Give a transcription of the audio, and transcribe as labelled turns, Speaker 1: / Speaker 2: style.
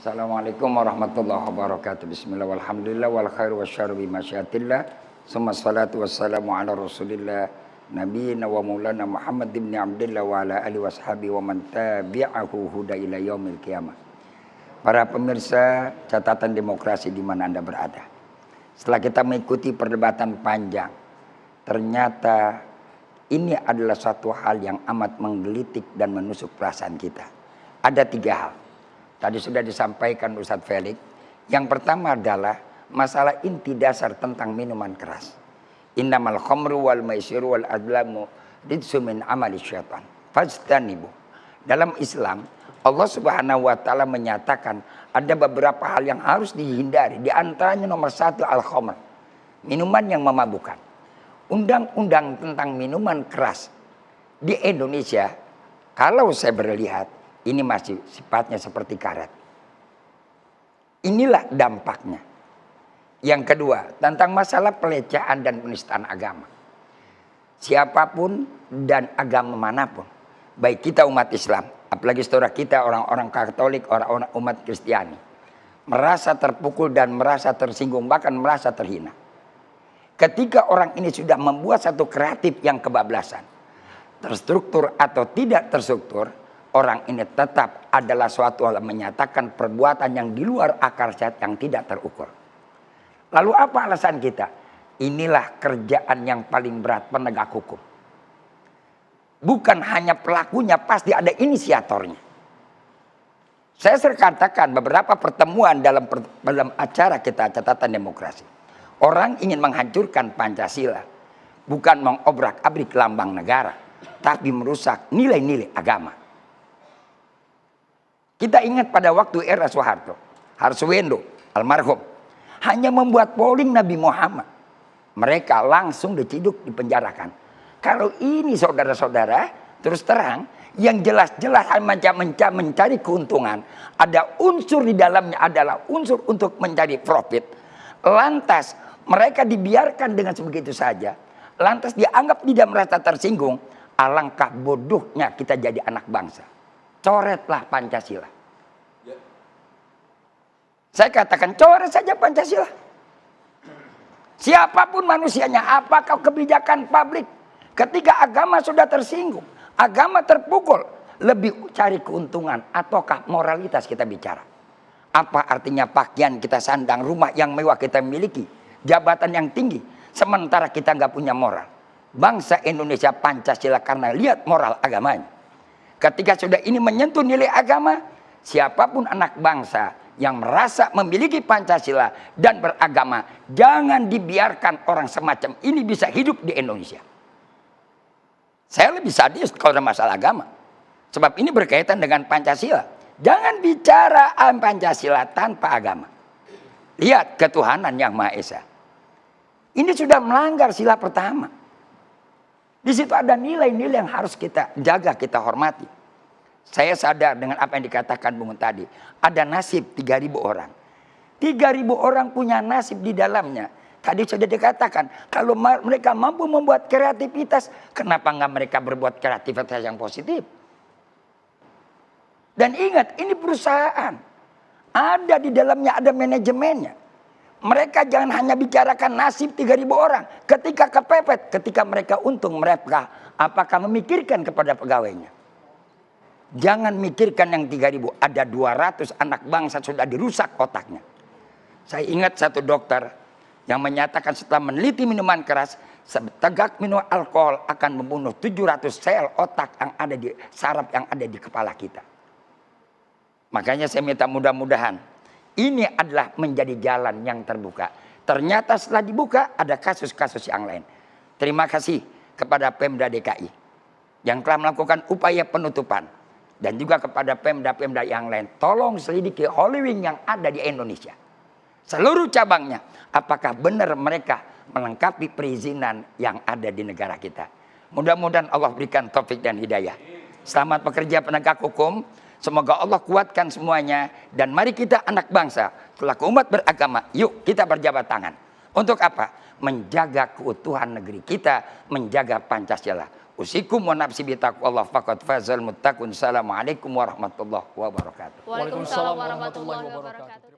Speaker 1: Assalamualaikum warahmatullahi wabarakatuh. Bismillah walhamdulillah wal khairu wasyarru bi masyiatillah. Summa salatu wassalamu ala Rasulillah nabiyina wa maulana Muhammad ibn Abdullah wa ala alihi washabi wa man tabi'ahu huda ila yaumil qiyamah. Para pemirsa catatan demokrasi di mana Anda berada. Setelah kita mengikuti perdebatan panjang, ternyata ini adalah suatu hal yang amat menggelitik dan menusuk perasaan kita. Ada 3 hal. Tadi sudah disampaikan Ustadz Felix. Yang pertama adalah masalah inti dasar tentang minuman keras. Innamal khamru wal maisiru wal adlamu rijsum min amali syaitan. Fajtanibu. Dalam Islam, Allah Subhanahu wa taala menyatakan ada beberapa hal yang harus dihindari. Di antaranya nomor 1 al-khamr. Minuman yang memabukkan. Undang-undang tentang minuman keras di Indonesia, kalau saya berlihat, ini masih sifatnya seperti karet. Inilah dampaknya. Yang kedua, tentang masalah pelecehan dan penistaan agama. Siapapun dan agama manapun, baik kita umat Islam, apalagi saudara kita orang-orang Katolik, orang-orang umat Kristiani, merasa terpukul dan merasa tersinggung, bahkan merasa terhina. Ketika orang ini sudah membuat satu kreatif yang kebablasan, terstruktur atau tidak terstruktur, orang ini tetap adalah suatu hal menyatakan perbuatan yang di luar akal sehat yang tidak terukur. Lalu apa alasan kita? Inilah kerjaan yang paling berat penegak hukum. Bukan hanya pelakunya, pasti ada inisiatornya. Saya sering katakan beberapa pertemuan dalam acara kita catatan demokrasi. Orang ingin menghancurkan Pancasila. Bukan mengobrak-abrik lambang negara. Tapi merusak nilai-nilai agama. Kita ingat pada waktu era Soeharto, Harswendo, almarhum, hanya membuat polling Nabi Muhammad. Mereka langsung diciduk, dipenjarakan. Kalau ini saudara-saudara, terus terang, yang jelas-jelas mencari keuntungan, ada unsur di dalamnya adalah unsur untuk mencari profit. Lantas mereka dibiarkan dengan sebegitu saja. Lantas dianggap tidak merasa tersinggung. Alangkah bodohnya kita jadi anak bangsa. Coretlah Pancasila. Saya katakan coret saja Pancasila. Siapapun manusianya, apakah kebijakan publik, ketika agama sudah tersinggung, agama terpukul, lebih cari keuntungan ataukah moralitas kita bicara. Apa artinya pakaian kita sandang, rumah yang mewah kita miliki, jabatan yang tinggi, sementara kita nggak punya moral. Bangsa Indonesia Pancasila karena lihat moral agamanya. Ketika sudah ini menyentuh nilai agama, siapapun anak bangsa yang merasa memiliki Pancasila dan beragama, jangan dibiarkan orang semacam ini bisa hidup di Indonesia. Saya lebih sadis kalau ada masalah agama. Sebab ini berkaitan dengan Pancasila. Jangan bicara Pancasila tanpa agama. Lihat ketuhanan yang Maha Esa. Ini sudah melanggar sila pertama. Di situ ada nilai-nilai yang harus kita jaga, kita hormati. Saya sadar dengan apa yang dikatakan Bung tadi. Ada nasib 3.000 orang. 3.000 orang punya nasib di dalamnya. Tadi sudah dikatakan, kalau mereka mampu membuat kreativitas, kenapa nggak mereka berbuat kreativitas yang positif? Dan ingat, ini perusahaan. Ada di dalamnya, ada manajemennya. Mereka jangan hanya bicarakan nasib 3.000 orang. Ketika kepepet, ketika mereka untung, mereka apakah memikirkan kepada pegawainya? Jangan mikirkan yang 3.000. Ada 200 anak bangsa sudah dirusak otaknya. Saya ingat satu dokter yang menyatakan setelah meneliti minuman keras, setegak minum alkohol akan membunuh 700 sel otak yang ada di saraf yang ada di kepala kita. Makanya saya minta mudah-mudahan ini adalah menjadi jalan yang terbuka. Ternyata setelah dibuka ada kasus-kasus yang lain. Terima kasih kepada Pemda DKI yang telah melakukan upaya penutupan. Dan juga kepada Pemda-Pemda yang lain. Tolong selidiki Hollywood yang ada di Indonesia. Seluruh cabangnya. Apakah benar mereka melengkapi perizinan yang ada di negara kita. Mudah-mudahan Allah berikan taufik dan hidayah. Selamat bekerja penegak hukum. Semoga Allah kuatkan semuanya. Dan mari kita anak bangsa, selaku umat beragama, yuk kita berjabat tangan. Untuk apa? Menjaga keutuhan negeri kita, menjaga Pancasila. Usikum wa nafsi bitaqwallah faqad fazal muttaqun. Assalamualaikum warahmatullahi wabarakatuh.
Speaker 2: Waalaikumsalam warahmatullahi wabarakatuh.